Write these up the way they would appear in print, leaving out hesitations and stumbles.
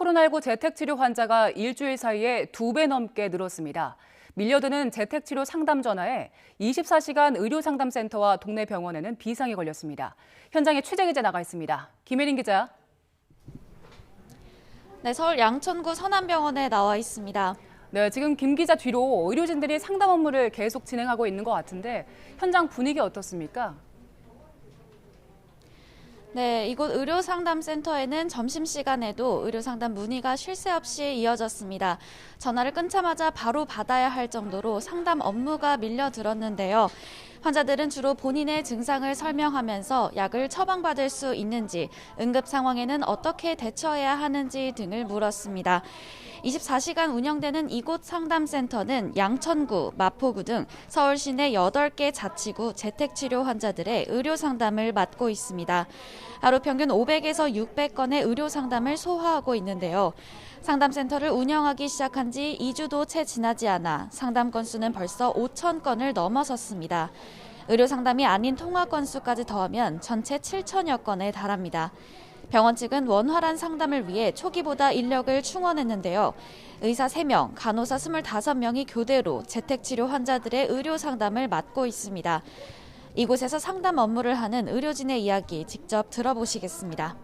코로나19 재택치료 환자가 일주일 사이에 2배 넘게 늘었습니다. 밀려드는 재택치료 상담 전화에 24시간 의료상담센터와 동네 병원에는 비상이 걸렸습니다. 현장에 취재 기자 나가 있습니다. 김혜린 기자. 네, 서울 양천구 서남병원에 나와 있습니다. 네, 지금 김 기자 뒤로 의료진들이 상담 업무를 계속 진행하고 있는 것 같은데 현장 분위기 어떻습니까? 네, 이곳 의료상담센터에는 점심시간에도 의료상담 문의가 쉴 새 없이 이어졌습니다. 전화를 끊자마자 바로 받아야 할 정도로 상담 업무가 밀려들었는데요. 환자들은 주로 본인의 증상을 설명하면서 약을 처방받을 수 있는지, 응급 상황에는 어떻게 대처해야 하는지 등을 물었습니다. 24시간 운영되는 이곳 상담센터는 양천구, 마포구 등 서울 시내 8개 자치구 재택치료 환자들의 의료 상담을 맡고 있습니다. 하루 평균 500에서 600건의 의료 상담을 소화하고 있는데요. 상담센터를 운영하기 시작한 지 2주도 채 지나지 않아 상담 건수는 벌써 5천 건을 넘어섰습니다. 의료 상담이 아닌 통화 건수까지 더하면 전체 7천여 건에 달합니다. 병원 측은 원활한 상담을 위해 초기보다 인력을 충원했는데요. 의사 3명, 간호사 25명이 교대로 재택치료 환자들의 의료 상담을 맡고 있습니다. 이곳에서 상담 업무를 하는 의료진의 이야기 직접 들어보시겠습니다.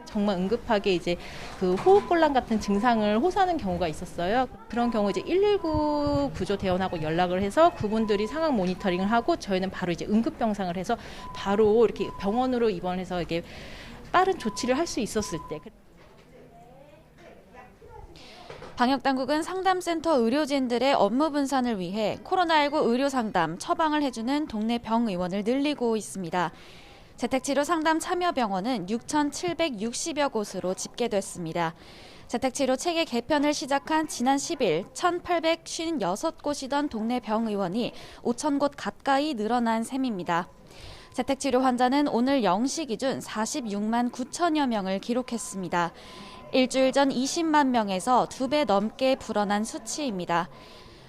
정말 응급하게 이제 그 호흡곤란 같은 증상을 호소하는 경우가 있었어요. 그런 경우 이제 119 구조 대원하고 연락을 해서 그분들이 상황 모니터링을 하고 저희는 바로 이제 응급 병상을 해서 바로 이렇게 병원으로 입원해서 이게 빠른 조치를 할 수 있었을 때. 방역당국은 상담센터 의료진들의 업무 분산을 위해 코로나19 의료상담 처방을 해주는 동네 병의원을 늘리고 있습니다. 재택치료 상담 참여병원은 6,760여 곳으로 집계됐습니다. 재택치료 체계 개편을 시작한 지난 10일 1,856곳이던 동네 병의원이 5,000곳 가까이 늘어난 셈입니다. 재택치료 환자는 오늘 0시 기준 46만 9천여 명을 기록했습니다. 일주일 전 20만 명에서 2배 넘게 불어난 수치입니다.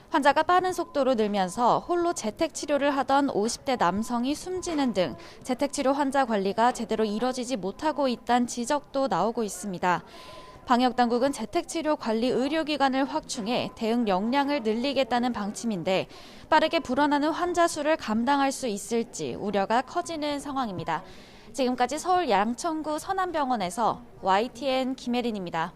환자가 빠른 속도로 늘면서 홀로 재택치료를 하던 50대 남성이 숨지는 등 재택치료 환자 관리가 제대로 이뤄지지 못하고 있다는 지적도 나오고 있습니다. 방역당국은 재택치료 관리 의료기관을 확충해 대응 역량을 늘리겠다는 방침인데 빠르게 불어나는 환자 수를 감당할 수 있을지 우려가 커지는 상황입니다. 지금까지 서울 양천구 서남병원에서 YTN 김혜린입니다.